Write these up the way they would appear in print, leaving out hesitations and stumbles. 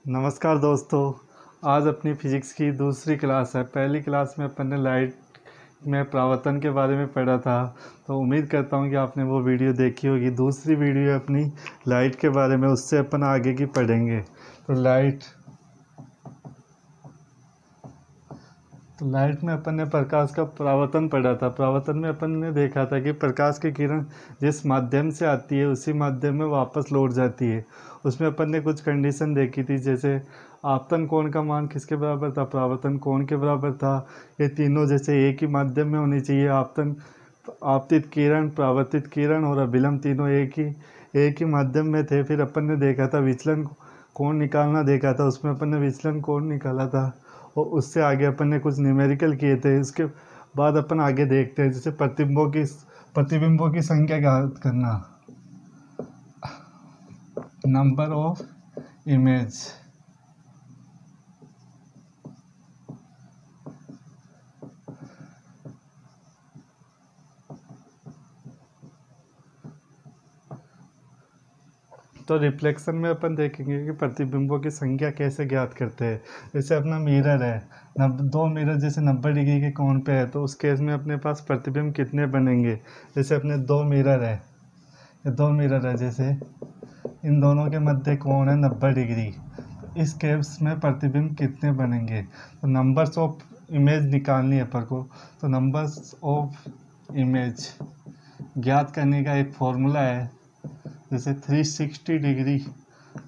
नमस्कार दोस्तों। आज अपनी फिजिक्स की दूसरी क्लास है। पहली क्लास में अपन ने लाइट में परावर्तन के बारे में पढ़ा था, तो उम्मीद करता हूँ कि आपने वो वीडियो देखी होगी। दूसरी वीडियो अपनी लाइट के बारे में, उससे अपन आगे की पढ़ेंगे। तो लाइट में अपन ने प्रकाश का परावर्तन पढ़ा था। परावर्तन में अपन ने देखा था कि प्रकाश की किरण जिस माध्यम से आती है उसी माध्यम में वापस लौट जाती है। उसमें अपन ने कुछ कंडीशन देखी थी, जैसे आपतन कोण का मान किसके बराबर था, परावर्तन कोण के बराबर था। ये तीनों जैसे एक ही माध्यम में होनी चाहिए। आपतित किरण, परावर्तित किरण और अभिलंब तीनों एक ही माध्यम में थे। फिर अपन ने देखा था विचलन कोण निकालना देखा था, उसमें अपन ने विचलन कोण निकाला था। और उससे आगे अपन ने कुछ न्यूमेरिकल किए थे। इसके बाद अपन आगे देखते हैं, जैसे प्रतिबिंबों की संख्या ज्ञात करना, नंबर ऑफ इमेज। तो रिफ्लेक्शन में अपन देखेंगे कि प्रतिबिंबों की संख्या कैसे ज्ञात करते हैं। जैसे अपना मिरर है, दो मिरर जैसे 90 डिग्री के कोण पे है, तो उस केस में अपने पास प्रतिबिंब कितने बनेंगे। जैसे अपने दो मिरर है, ये दो मिरर है, जैसे इन दोनों के मध्य कोण है 90 डिग्री। तो इस केस में प्रतिबिंब कितने बनेंगे। तो नंबर्स ऑफ इमेज निकालनी है अपन को। तो नंबर्स ऑफ इमेज ज्ञात करने का एक फॉर्मूला है, जैसे 360 डिग्री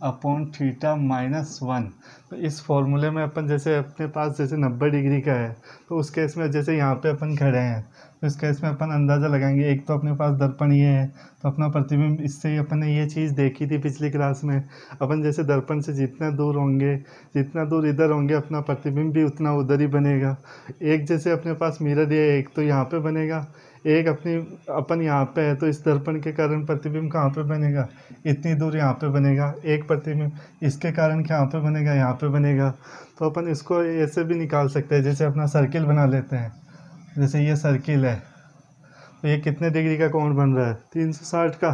अपॉन थीटा -1। तो इस फॉर्मूले में अपन जैसे अपने पास जैसे 90 डिग्री का है, तो उस केस में जैसे यहाँ पे अपन खड़े हैं, तो इस केस में अपन अंदाज़ा लगाएंगे। एक तो अपने पास दर्पण ये है, तो अपना प्रतिबिंब, इससे ही अपन ने ये चीज़ देखी थी पिछली क्लास में। अपन जैसे दर्पण से जितना दूर होंगे, जितना दूर इधर होंगे, अपना प्रतिबिंब भी उतना उधर ही बनेगा। एक जैसे अपने पास मिरर ये एक तो यहाँ पे बनेगा, एक अपन यहाँ पे है, तो इस दर्पण के कारण प्रतिबिंब कहाँ पे बनेगा, इतनी दूर यहाँ पे बनेगा। एक प्रतिबिंब इसके कारण कहाँ पे बनेगा, यहाँ पे बनेगा। तो अपन इसको ऐसे भी निकाल सकते हैं, जैसे अपना सर्किल बना लेते हैं। जैसे ये सर्किल है, तो ये कितने डिग्री का कोण बन रहा है, 360 का।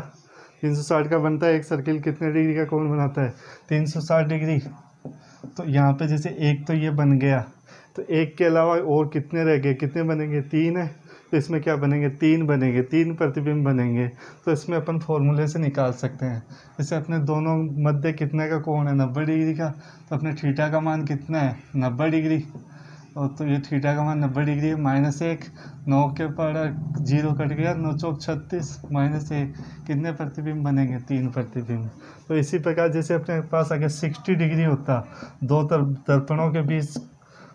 360 का बनता है। एक सर्किल कितने डिग्री का कोण बनाता है, 360 डिग्री। तो यहाँ पे जैसे एक तो ये बन गया, तो एक के अलावा और कितने रह गए, कितने बनेंगे, 3 है। तो इसमें क्या बनेंगे, 3 बनेंगे, 3 प्रतिबिंब बनेंगे। तो इसमें अपन फॉर्मूले से निकाल सकते हैं। जैसे अपने दोनों मध्य कितने का कोण है, 90 डिग्री का। तो अपने थीटा का मान कितना है, 90 डिग्री। और तो ये थीटा का मान 90 डिग्री है। -1, 9 के पर 0 कट गया, 9 चौक 36, -1 कितने प्रतिबिंब बनेंगे, 3 प्रतिबिंब। तो इसी प्रकार जैसे अपने पास अगर 60 डिग्री होता, दो दर्पणों के बीच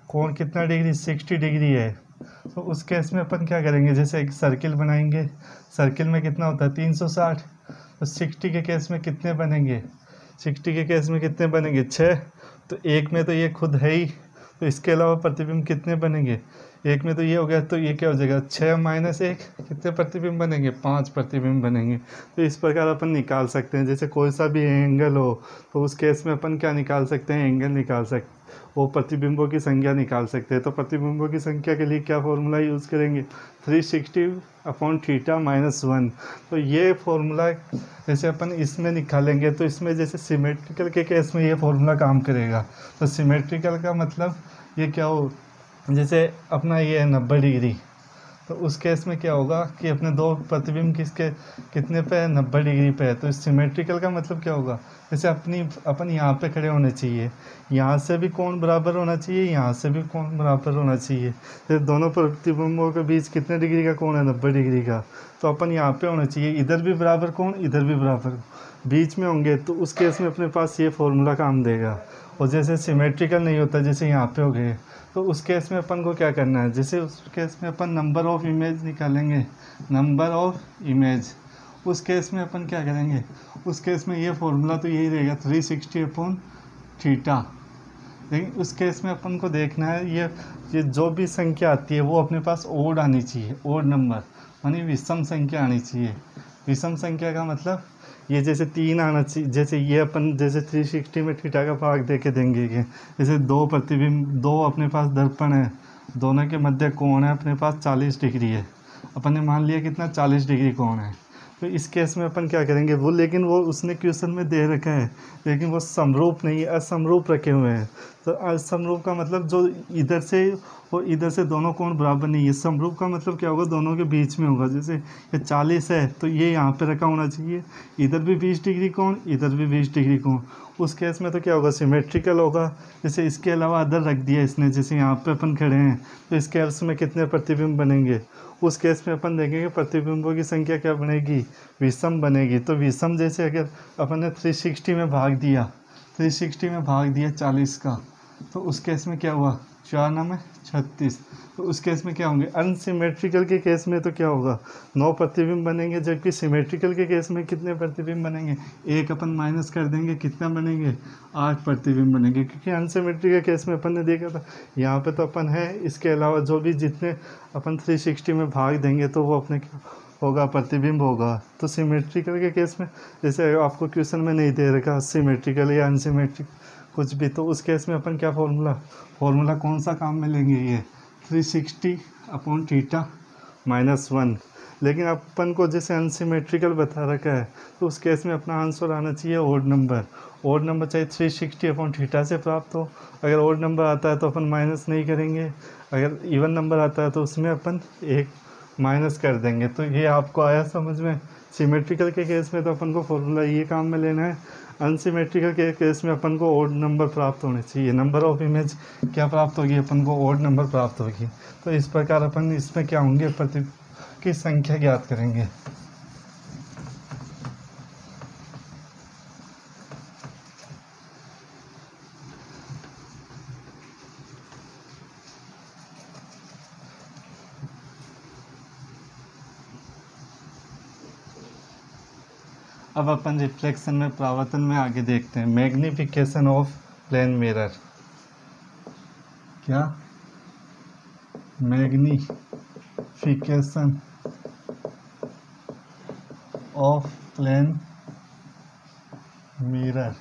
कोण कितना डिग्री, 60 डिग्री है। तो उस केस में अपन क्या करेंगे, जैसे एक सर्किल बनाएंगे। सर्किल में कितना होता है, 360। तो 60 के केस में कितने बनेंगे, 60 के केस में कितने बनेंगे, 6। तो एक में तो ये खुद है ही, तो इसके अलावा प्रतिबिंब कितने बनेंगे, एक में तो ये हो गया, तो ये क्या हो जाएगा, 6 - 1 कितने प्रतिबिंब बनेंगे, 5 प्रतिबिंब बनेंगे। तो इस प्रकार अपन निकाल सकते हैं। जैसे कोई सा भी एंगल हो, तो उस केस में अपन क्या निकाल सकते हैं, एंगल निकाल सकते, वो प्रतिबिंबों की संख्या निकाल सकते हैं। तो प्रतिबिंबों की संख्या के लिए क्या फॉर्मूला यूज़ करेंगे, 360 अपॉन थीटा -1। तो ये फॉर्मूला जैसे अपन इसमें निकालेंगे, तो इसमें जैसे सिमेट्रिकल के केस में ये फॉर्मूला काम करेगा। तो सिमेट्रिकल का मतलब ये क्या हो, जैसे अपना ये है 90 डिग्री, तो उस केस में क्या होगा कि अपने दो प्रतिबिंब कितने पे है, 90 डिग्री पे है। तो इस सिमेट्रिकल का मतलब क्या होगा, जैसे अपन यहाँ पे खड़े होने चाहिए, यहाँ से भी कोण बराबर होना चाहिए, यहाँ से भी कोण बराबर होना चाहिए। तो दोनों प्रतिबिंबों के बीच कितने डिग्री का कोण है, 90 डिग्री का। तो अपन यहाँ पे होना चाहिए, इधर भी बराबर कोण, इधर भी बराबर, बीच में होंगे। तो उस केस में अपने पास ये फॉर्मूला काम देगा। और जैसे सिमेट्रिकल नहीं होता, जैसे यहाँ पे हो गए, तो उस केस में अपन को क्या करना है, जैसे उस केस में अपन नंबर ऑफ़ इमेज निकालेंगे, नंबर ऑफ़ इमेज। उस केस में अपन क्या करेंगे, उस केस में ये फॉर्मूला तो यही रहेगा, 360 अपॉन थीटा। लेकिन उस केस में अपन को देखना है, ये जो भी संख्या आती है वो अपने पास ओड आनी चाहिए, ओड नंबर, यानी विषम संख्या आनी चाहिए। विषम संख्या का मतलब ये जैसे 3 आना चाहिए। जैसे ये अपन जैसे 360 में थीटा का भाग दे के देंगे कि जैसे दो प्रतिबिंब, दो अपने पास दर्पण है, दोनों के मध्य कोण है अपने पास 40 डिग्री है। अपन ने मान लिया कितना, 40 डिग्री कोण है। तो इस केस में अपन क्या करेंगे वो, लेकिन वो उसने क्वेश्चन में दे रखा है लेकिन वो समरूप नहीं है, असमरूप रखे हुए हैं। तो असमरूप का मतलब जो इधर से और इधर से दोनों कोण बराबर नहीं है। समरूप का मतलब क्या होगा, दोनों के बीच में होगा। जैसे ये 40 है तो ये यहाँ पे रखा होना चाहिए, इधर भी 20 डिग्री कोण, इधर भी 20 डिग्री कोण। उस केस में तो क्या होगा, सिमेट्रिकल होगा। जैसे इसके अलावा अदर रख दिया इसने, जैसे यहाँ पे अपन खड़े हैं तो इस केस में कितने प्रतिबिंब बनेंगे। उस केस में अपन देखेंगे प्रतिबिंबों की संख्या क्या बनेगी, विषम बनेगी। तो विषम जैसे अगर अपन ने 360 में भाग दिया, 360 में भाग दिया 40 का, तो उस केस में क्या हुआ, 4 9 36। तो उस केस में क्या होंगे, अनसिमेट्रिकल के केस में तो क्या होगा, 9 प्रतिबिंब बनेंगे, जबकि सिमेट्रिकल के केस में कितने प्रतिबिंब बनेंगे, एक अपन माइनस कर देंगे, कितना बनेंगे, 8 प्रतिबिंब बनेंगे। क्योंकि अनसिमेट्रिकल के केस में अपन ने देखा था यहाँ पे तो अपन है, इसके अलावा जो भी जितने अपन 360 में भाग देंगे तो वो अपने क्या होगा, प्रतिबिंब होगा। तो सिमेट्रिकल के केस में जैसे आपको क्वेश्चन में नहीं दे रखा सिमेट्रिकल या अनसिमेट्रिक कुछ भी, तो उस केस में अपन क्या फॉर्मूला कौन सा काम में लेंगे, ये 360/θ-1। लेकिन अपन को जैसे अनसिमेट्रिकल बता रखा है तो उस केस में अपना आंसर आना चाहिए ओड नंबर। ओड नंबर चाहे 360/θ से प्राप्त हो। अगर ओड नंबर आता है तो अपन माइनस नहीं करेंगे, अगर इवन नंबर आता है तो उसमें अपन एक माइनस कर देंगे। तो ये आपको आया समझ में। सिमेट्रिकल के केस में तो अपन को फॉर्मूला ये काम में लेना है, अनसिमेट्रिकल के केस में अपन को ओड नंबर प्राप्त होने चाहिए। नंबर ऑफ इमेज क्या प्राप्त होगी, अपन को ओड नंबर प्राप्त होगी। तो इस प्रकार अपन इसमें क्या होंगे, प्रतिबिंब की संख्या ज्ञात करेंगे। अब अपन रिफ्लेक्शन में, परावर्तन में आगे देखते हैं। Magnification of plane mirror. क्या, मैग्निफिकेशन ऑफ प्लेन मिरर।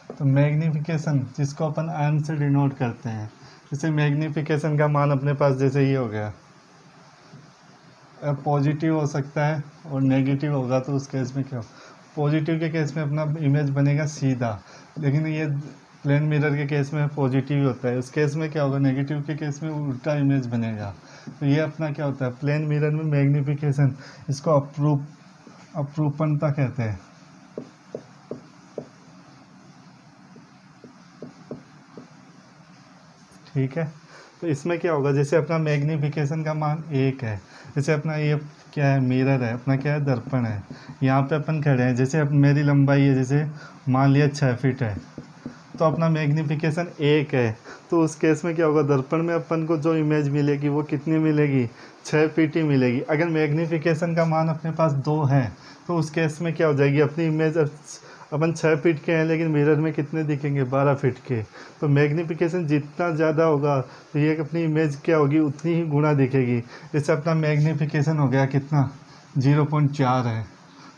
तो मैग्निफिकेशन जिसको अपन एम से डिनोट करते हैं, जैसे मैग्निफिकेशन का मान अपने पास जैसे ये हो गया, पॉजिटिव हो सकता है और नेगेटिव होगा। तो उस केस में क्या हो, पॉजिटिव के केस में अपना इमेज बनेगा सीधा, लेकिन ये प्लेन मिरर के केस में पॉजिटिव होता है। उस केस में क्या होगा, नेगेटिव के केस में उल्टा इमेज बनेगा। तो ये अपना क्या होता है, प्लेन मिरर में मैग्निफिकेशन, इसको अपरूपणता कहते हैं। ठीक है, तो इसमें क्या होगा, जैसे अपना मैग्निफिकेशन का मान 1 है, जैसे अपना ये क्या है, मिरर है, अपना क्या है, दर्पण है। यहाँ पे अपन खड़े हैं, जैसे अब मेरी लंबाई है, जैसे मान लिया 6 फीट है, तो अपना मैग्निफिकेशन 1 है। तो उस केस में क्या होगा, दर्पण में अपन को जो इमेज मिलेगी वो कितनी मिलेगी, 6 फीट ही मिलेगी। अगर मैग्निफिकेशन का मान अपने पास 2 है तो उस केस में क्या हो जाएगी, अपनी इमेज अपन 6 फीट के हैं लेकिन मिरर में कितने दिखेंगे, 12 फीट के। तो मैग्निफिकेशन जितना ज़्यादा होगा तो ये अपनी इमेज क्या होगी, उतनी ही गुना दिखेगी। जैसे अपना मैग्निफिकेशन हो गया कितना, 0.4 है।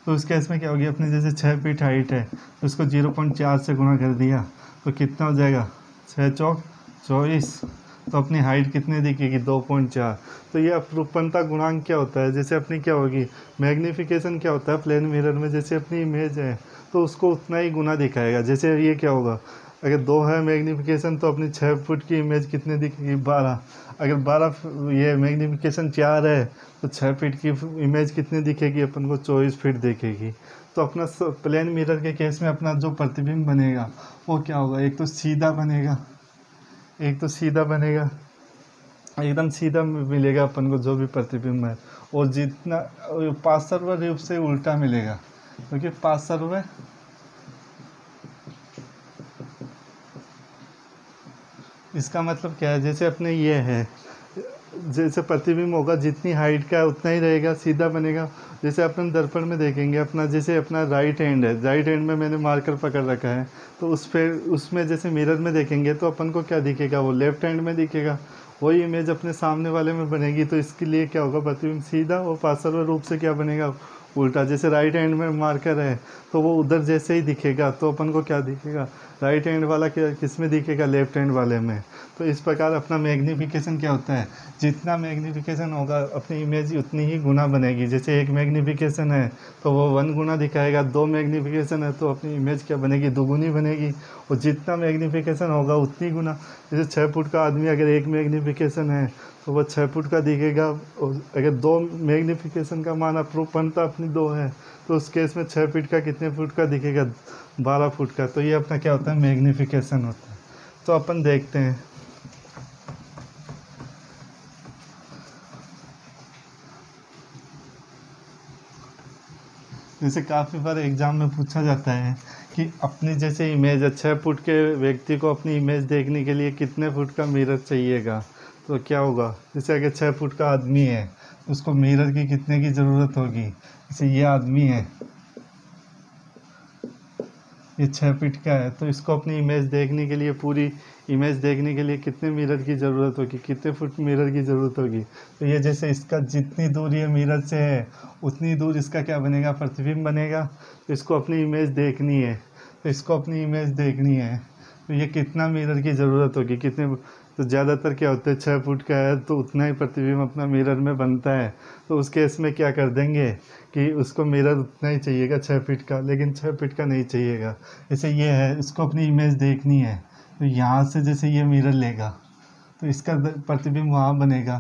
तो उस केस में क्या होगी, अपनी जैसे 6 फीट हाइट है तो उसको 0.4 से गुणा कर दिया तो कितना हो जाएगा, 6 चौक 24। तो अपनी हाइट कितनी दिखेगी, 2.4। तो ये अपरूपणता गुणांक क्या होता है, जैसे अपनी क्या होगी, मैग्निफिकेशन क्या होता है प्लेन मिरर में, जैसे अपनी इमेज है तो उसको उतना ही गुना दिखाएगा। जैसे ये क्या होगा, अगर 2 है मैग्निफिकेशन तो अपनी 6 फुट की इमेज कितनी दिखेगी, 12। अगर 12 ये मैग्निफिकेशन 4 है तो 6 फीट की इमेज कितनी दिखेगी, अपन को 24 फीट दिखेगी। तो अपना प्लेन मिरर के केस में अपना जो प्रतिबिंब बनेगा वो क्या होगा, एक तो सीधा बनेगा, एकदम सीधा मिलेगा अपन को जो भी प्रतिबिंब है, और जितना पार्श्व रूप से उल्टा मिलेगा, क्योंकि पार्श्व इसका मतलब क्या है, जैसे अपने ये है, जैसे प्रतिबिंब होगा जितनी हाइट का है उतना ही रहेगा, सीधा बनेगा। जैसे अपन दर्पण में देखेंगे, अपना जैसे अपना राइट हैंड है, राइट हैंड में मैंने मार्कर पकड़ रखा है, तो उसमें जैसे मिरर में देखेंगे तो अपन को क्या दिखेगा, वो लेफ्ट हैंड में दिखेगा। वही इमेज अपने सामने वाले में बनेगी। तो इसके लिए क्या होगा, प्रतिबिंब सीधा और पार्श्व रूप से क्या बनेगा, उल्टा। जैसे राइट हैंड में मार्कर है तो वो उधर जैसे ही दिखेगा तो अपन को क्या दिखेगा, राइट हैंड वाला किस में दिखेगा, लेफ्ट हैंड वाले में। तो इस प्रकार अपना मैग्नीफिकेशन क्या होता है, जितना मैग्नीफिकेशन होगा अपनी इमेज उतनी ही गुना बनेगी। जैसे 1 मैग्नीफिकेशन है तो वो 1 गुना दिखाएगा, 2 मैग्नीफिकेशन है तो अपनी इमेज क्या बनेगी, 2 गुनी बनेगी। और जितना मैग्नीफिकेशन होगा उतनी गुना। जैसे 6 फुट का आदमी अगर 1 मैग्नीफिकेशन है तो वो 6 फुट का दिखेगा। और अगर 2 मैग्नीफिकेशन का मान अप्रूपणता अपनी 2 है तो उस केस में 6 फीट का कितने फुट का दिखेगा, 12 फुट का। तो ये अपना क्या होता है, मैग्नीफिकेशन होता है। तो अपन देखते हैं, जैसे काफ़ी बार एग्ज़ाम में पूछा जाता है कि अपनी जैसे इमेज 6 फुट के व्यक्ति को अपनी इमेज देखने के लिए कितने फुट का मिरर चाहिएगा। तो क्या होगा, जैसे अगर 6 फुट का आदमी है उसको मिरर की कितने की ज़रूरत होगी। जैसे ये आदमी है, ये 6 फीट का है तो इसको अपनी इमेज देखने के लिए, पूरी इमेज देखने के लिए कितने मिरर की ज़रूरत होगी, कितने फुट मिरर की ज़रूरत होगी। तो ये जैसे इसका जितनी दूर ये मिरर से है उतनी दूर इसका क्या बनेगा, प्रतिबिंब बनेगा। तो इसको अपनी इमेज देखनी है, तो इसको अपनी इमेज देखनी है तो ये कितना मिरर की ज़रूरत होगी, कितने। तो ज़्यादातर क्या होता है, 6 फुट का है तो उतना ही प्रतिबिंब अपना मिरर में बनता है। तो उस केस में क्या कर देंगे कि उसको मिरर उतना ही चाहिएगा 6 फीट का, लेकिन 6 फीट का नहीं चाहिएगा। जैसे ये है, इसको अपनी इमेज देखनी है तो यहाँ से जैसे ये मिरर लेगा तो इसका प्रतिबिंब वहाँ बनेगा,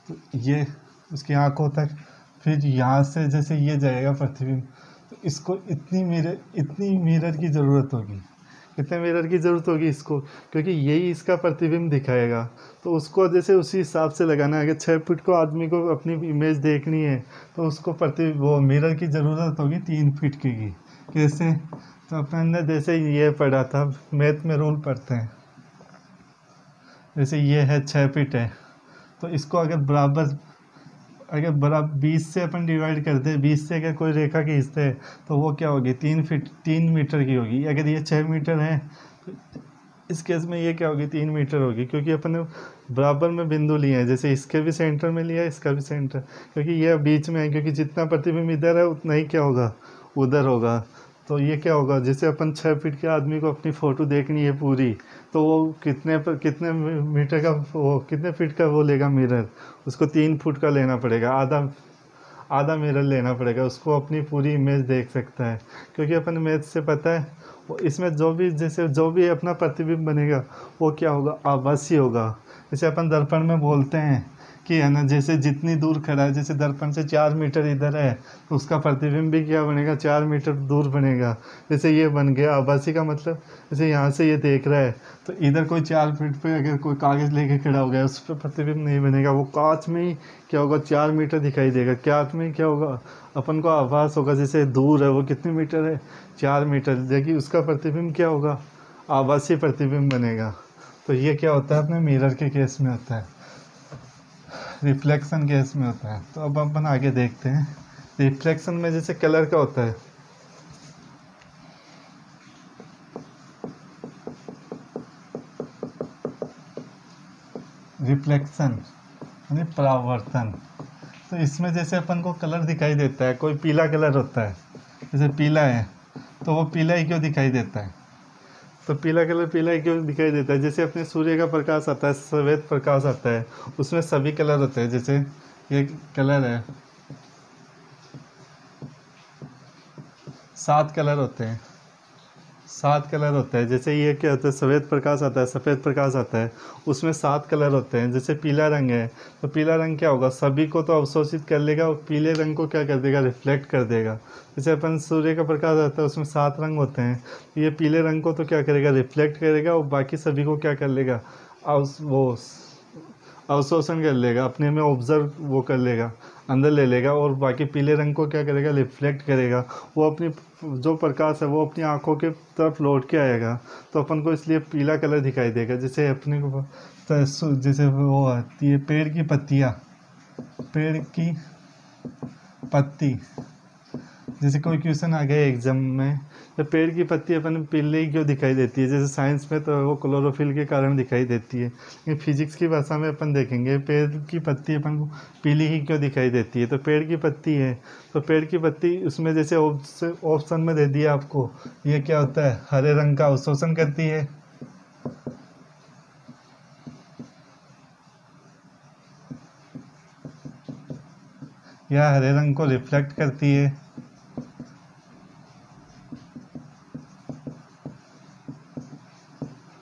तो ये उसकी आँखों तक। फिर यहाँ से जैसे ये जाएगा प्रतिबिंब, तो इसको इतनी मिरर की ज़रूरत होगी। कितने मिरर की ज़रूरत होगी इसको, क्योंकि यही इसका प्रतिबिंब दिखाएगा। तो उसको जैसे उसी हिसाब से लगाना है। अगर 6 फीट को आदमी को अपनी इमेज देखनी है तो उसको वो मिरर की ज़रूरत होगी 3 फीट की। कैसे, तो अपन ने जैसे ये पढ़ा था, मैथ में रूल पढ़ते हैं। जैसे ये है 6 फीट है तो इसको अगर बराबर 20 से अपन डिवाइड करते हैं, 20 से अगर कोई रेखा खींचते हैं तो वो क्या होगी, 3 मीटर की होगी। अगर ये 6 मीटर है तो इस केस में ये क्या होगी, 3 मीटर होगी, क्योंकि अपन ने बराबर में बिंदु लिए हैं। जैसे इसके भी सेंटर में लिया है, इसका भी सेंटर, क्योंकि ये बीच में है, क्योंकि जितना प्रतिबिंब इधर है उतना ही क्या होगा, उधर होगा। तो ये क्या होगा, जैसे अपन 6 फीट के आदमी को अपनी फ़ोटो देखनी है पूरी, तो वो कितने मीटर का, वो कितने फीट का वो लेगा मिरर, उसको 3 फुट का लेना पड़ेगा, आधा मिरर लेना पड़ेगा, उसको अपनी पूरी इमेज देख सकता है। क्योंकि अपन मैथ से पता है वो इसमें जो भी अपना प्रतिबिंब बनेगा वो क्या होगा, आभासी होगा। जैसे अपन दर्पण में बोलते हैं कि है ना, जैसे जितनी दूर खड़ा है, जैसे दर्पण से 4 मीटर इधर है तो उसका प्रतिबिंब भी क्या बनेगा, 4 मीटर दूर बनेगा। जैसे ये बन गया आभासी का मतलब, जैसे यहाँ से ये देख रहा है तो इधर कोई 4 फीट पे अगर कोई कागज़ लेके खड़ा हो गया उस पर प्रतिबिंब नहीं बनेगा, वो कांच में ही क्या होगा, 4 मीटर दिखाई देगा। कांच में क्या होगा, अपन को आभास होगा, जैसे दूर है वो कितने मीटर है, 4 मीटर, लेकिन उसका प्रतिबिंब क्या होगा, आभासी प्रतिबिंब बनेगा। तो ये क्या होता है, अपने मिरर के केस में होता है, रिफ्लेक्शन केस में होता है। तो अब अपन आगे देखते हैं, रिफ्लेक्शन में जैसे कलर का होता है, रिफ्लेक्शन यानी परावर्तन। तो इसमें जैसे अपन को कलर दिखाई देता है, कोई पीला कलर होता है, जैसे पीला है तो वो पीला ही क्यों दिखाई देता है, तो पीला कलर पीला ही क्यों दिखाई देता है। जैसे अपने सूर्य का प्रकाश आता है, श्वेत प्रकाश आता है, उसमें सभी कलर होते हैं। जैसे ये कलर है, 7 कलर होते हैं, 7 कलर होते हैं। जैसे ये क्या होता है, श्वेत प्रकाश आता है, सफ़ेद प्रकाश आता है, उसमें 7 कलर होते हैं। जैसे पीला रंग है तो पीला रंग क्या होगा, सभी को तो अवशोषित कर लेगा और पीले रंग को क्या कर देगा, रिफ्लेक्ट कर देगा। जैसे अपन सूर्य का प्रकाश आता है उसमें 7 रंग होते हैं, ये पीले रंग को तो क्या करेगा, रिफ्लेक्ट करेगा और बाकी सभी को क्या कर लेगा, वो अवशोषण कर लेगा, अपने में ऑब्जर्व वो कर लेगा, अंदर ले लेगा, और बाकी पीले रंग को क्या करेगा, रिफ्लेक्ट करेगा। वो अपनी जो प्रकाश है वो अपनी आँखों के तरफ लौट के आएगा, तो अपन को इसलिए पीला कलर दिखाई देगा। जैसे अपने को जैसे वो आती है पेड़ की पत्तियाँ, पेड़ की पत्ती, जैसे कोई क्वेश्चन आ गया एग्जाम में, तो पेड़ की पत्ती अपन पीली क्यों दिखाई देती है, जैसे साइंस में तो वो क्लोरोफिल के कारण दिखाई देती है, लेकिन फिजिक्स की भाषा में अपन देखेंगे पेड़ की पत्ती अपन को पीली ही क्यों दिखाई देती है। तो पेड़ की पत्ती है, तो पेड़ की पत्ती उसमें जैसे ऑप्शन में दे दिया आपको, ये क्या होता है, हरे रंग का अवशोषण करती है, या हरे रंग को रिफ्लेक्ट करती है।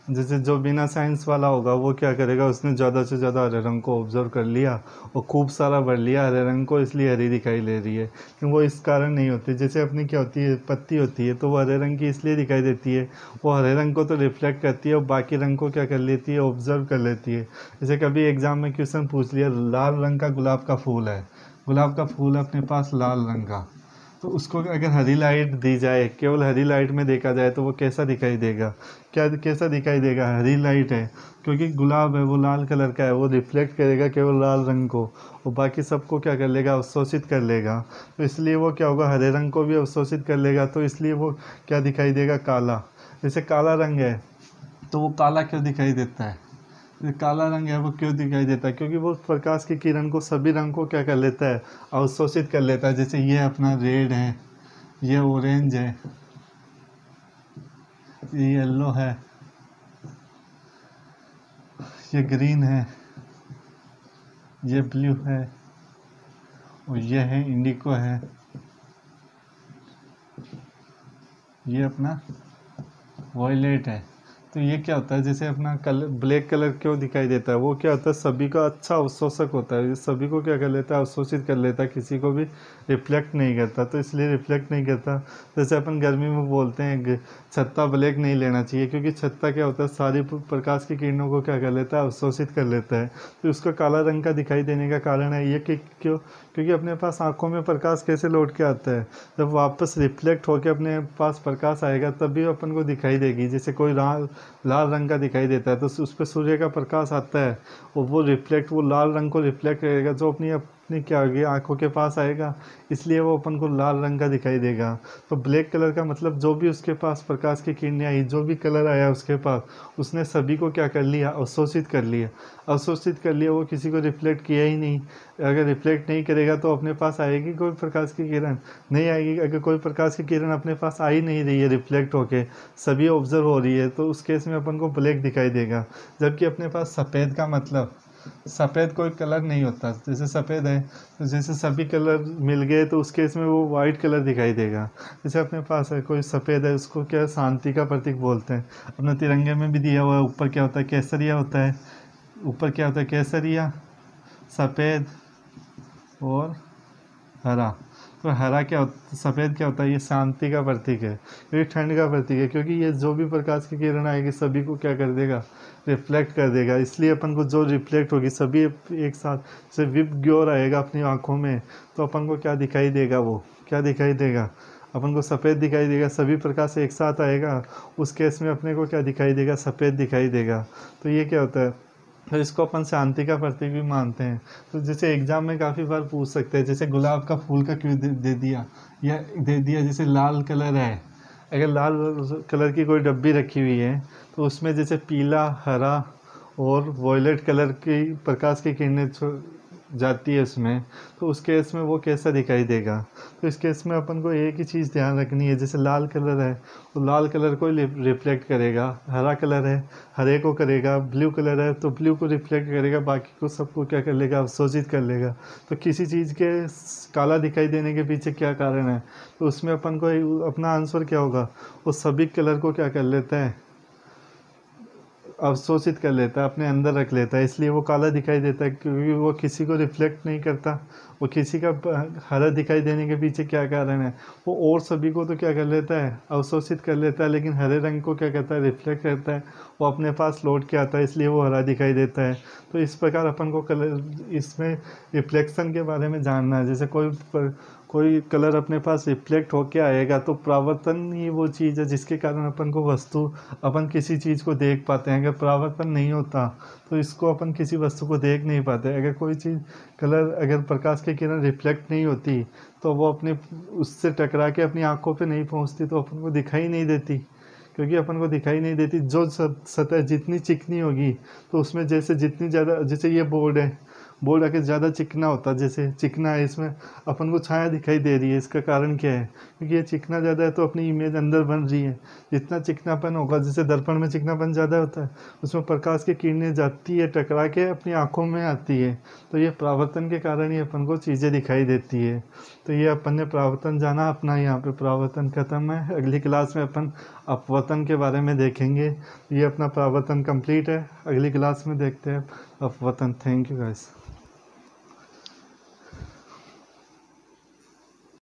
जैसे जो बिना साइंस वाला होगा वो क्या करेगा, उसने ज़्यादा से ज़्यादा हरे रंग को ऑब्जर्व कर लिया और खूब सारा भर लिया हरे रंग को, इसलिए हरी दिखाई ले रही है, लेकिन वो इस कारण नहीं होती। जैसे अपनी क्या होती है, पत्ती होती है, तो वो हरे रंग की इसलिए दिखाई देती है, वो हरे रंग को तो रिफ्लेक्ट करती है और बाकी रंग को क्या कर लेती है, ऑब्जर्व कर लेती है। जैसे कभी एग्जाम में क्वेश्चन पूछ लिया, लाल रंग का गुलाब का फूल है, गुलाब का फूल है अपने पास लाल रंग का, तो उसको अगर हरी लाइट दी जाए, केवल हरी लाइट में देखा जाए, तो वो कैसा दिखाई देगा, क्या कैसा दिखाई देगा, हरी लाइट है, क्योंकि गुलाब है वो लाल कलर का है, वो रिफ्लेक्ट करेगा केवल लाल रंग को और बाकी सबको क्या कर लेगा, अवशोषित कर लेगा। तो इसलिए वो क्या होगा, हरे रंग को भी अवशोषित कर लेगा, तो इसलिए वो क्या दिखाई देगा, काला। जैसे काला रंग है, तो वो काला क्यों दिखाई देता है, ये काला रंग है वो क्यों दिखाई देता है, क्योंकि वो प्रकाश की किरण को, सभी रंग को क्या कर लेता है, अवशोषित कर लेता है। जैसे ये अपना रेड है, ये ऑरेंज है, ये येलो है, ये ग्रीन है, ये ब्लू है और ये है इंडिको है, ये अपना वॉयलेट है। तो ये क्या होता है, जैसे अपना कलर ब्लैक कलर क्यों दिखाई देता है, वो क्या होता है, सभी का अच्छा अवशोषक होता है, ये सभी को क्या कर लेता है, अवशोषित कर लेता है, किसी को भी रिफ्लेक्ट नहीं करता, तो इसलिए रिफ्लेक्ट नहीं करता। जैसे अपन गर्मी में बोलते हैं छत्ता ब्लैक नहीं लेना चाहिए, क्योंकि छत्ता क्या होता है, सारी प्रकाश की किरणों को क्या कर लेता है, अवशोषित कर लेता है। तो उसका काला रंग का दिखाई देने का कारण है ये कि क्यों, क्योंकि अपने पास आंखों में प्रकाश कैसे लौट के आता है, जब वापस रिफ्लेक्ट होकर अपने पास प्रकाश आएगा तभी अपन को दिखाई देगी। जैसे कोई लाल रंग का दिखाई देता है, तो उस पर सूर्य का प्रकाश आता है और वो रिफ्लेक्ट, वो लाल रंग को रिफ्लेक्ट करेगा, जो अपनी क्या होगी, आंखों के पास आएगा, इसलिए वो अपन को लाल रंग का दिखाई देगा। तो ब्लैक कलर का मतलब जो भी उसके पास प्रकाश की किरणें आई, जो भी कलर आया उसके पास, उसने सभी को क्या कर लिया, अवशोषित कर लिया, अवशोषित कर लिया, वो किसी को रिफ्लेक्ट किया ही नहीं। अगर रिफ्लेक्ट नहीं करेगा तो अपने पास आएगी कोई प्रकाश की किरण, नहीं आएगी। अगर कोई प्रकाश की किरण अपने पास आ ही नहीं रही है रिफ्लेक्ट होके, सभी ऑब्जर्व हो रही है, तो उस केस में अपन को ब्लैक दिखाई देगा। जबकि अपने पास सफ़ेद का मतलब, सफ़ेद कोई कलर नहीं होता, जैसे सफ़ेद है तो जैसे सभी कलर मिल गए तो उस केस में वो वाइट कलर दिखाई देगा। जैसे अपने पास है कोई सफ़ेद है, उसको क्या शांति का प्रतीक बोलते हैं, अपने तिरंगे में भी दिया हुआ है, ऊपर क्या होता है, केसरिया होता है, ऊपर क्या होता है, केसरिया, सफ़ेद और हरा। तो हरा क्या होता, सफ़ेद क्या होता है, ये शांति का प्रतीक है, ये ठंड का प्रतीक है, क्योंकि ये जो भी प्रकाश की किरण आएगी सभी को क्या कर देगा, रिफ्लेक्ट कर देगा। इसलिए अपन को जो रिफ्लेक्ट होगी सभी एक साथ, जैसे विप ग्योर आएगा अपनी आँखों में, तो अपन को क्या दिखाई देगा, वो क्या दिखाई देगा, अपन को सफ़ेद दिखाई देगा, सभी प्रकाश एक साथ आएगा, उस केस में अपने को क्या दिखाई देगा, सफ़ेद दिखाई देगा। तो ये क्या होता है, तो इसको अपन शांति का प्रतीक भी मानते हैं। तो जैसे एग्जाम में काफ़ी बार पूछ सकते हैं, जैसे गुलाब का फूल का क्यों दे दिया, या दे दिया, जैसे लाल कलर है, अगर लाल कलर की कोई डब्बी रखी हुई है तो उसमें जैसे पीला, हरा और वॉयलेट कलर की प्रकाश की किरणें जाती है उसमें, तो उस केस में वो कैसा दिखाई देगा। तो इस केस में अपन को एक ही चीज़ ध्यान रखनी है, जैसे लाल कलर है तो लाल कलर को रिफ्लेक्ट करेगा, हरा कलर है हरे को करेगा, ब्लू कलर है तो ब्लू को रिफ्लेक्ट करेगा, बाकी को सबको क्या कर लेगा, अवशोषित कर लेगा। तो किसी चीज़ के काला दिखाई देने के पीछे क्या कारण है, तो उसमें अपन को अपना आंसर क्या होगा, वो सभी कलर को क्या कर लेता है, अवशोषित कर लेता है, अपने अंदर रख लेता है, इसलिए वो काला दिखाई देता है, क्योंकि वो किसी को रिफ्लेक्ट नहीं करता। वो किसी का हरा दिखाई देने के पीछे क्या कारण है, वो और सभी को तो क्या कर लेता है, अवशोषित कर लेता है, लेकिन हरे रंग को क्या करता है, रिफ्लेक्ट करता है, वो अपने पास लौट के आता है, इसलिए वो हरा दिखाई देता है। तो इस प्रकार अपन को कलर, इसमें रिफ्लेक्शन के बारे में जानना है। जैसे कोई कलर अपने पास रिफ्लेक्ट होके आएगा तो परावर्तन ही वो चीज़ है जिसके कारण अपन को वस्तु, अपन किसी चीज़ को देख पाते हैं। अगर परावर्तन नहीं होता तो इसको अपन किसी वस्तु को देख नहीं पाते। अगर कोई चीज़ कलर, अगर प्रकाश की किरण रिफ्लेक्ट नहीं होती तो वो अपने उससे टकरा के अपनी आंखों पे नहीं पहुंचती, तो अपन को दिखाई नहीं देती। क्योंकि अपन को दिखाई नहीं देती, जो सतह जितनी चिकनी होगी तो उसमें जैसे जितनी ज़्यादा, जैसे ये बोर्ड है, बोर्ड अगर ज़्यादा चिकना होता, जैसे चिकना है, इसमें अपन को छाया दिखाई दे रही है। इसका कारण क्या है? क्योंकि ये चिकना ज़्यादा है तो अपनी इमेज अंदर बन रही है। जितना चिकनापन होगा, जैसे दर्पण में चिकनापन ज़्यादा होता है, उसमें प्रकाश की किरणें जाती है, टकरा के अपनी आँखों में आती है। तो ये परावर्तन के कारण ही अपन को चीज़ें दिखाई देती है। तो ये अपन ने परावर्तन जाना, अपना यहाँ पे परावर्तन खत्म है। अगली क्लास में अपन अपवर्तन के बारे में देखेंगे। ये अपना परावर्तन कंप्लीट है, अगली क्लास में देखते हैं अपवर्तन। Thank you guys.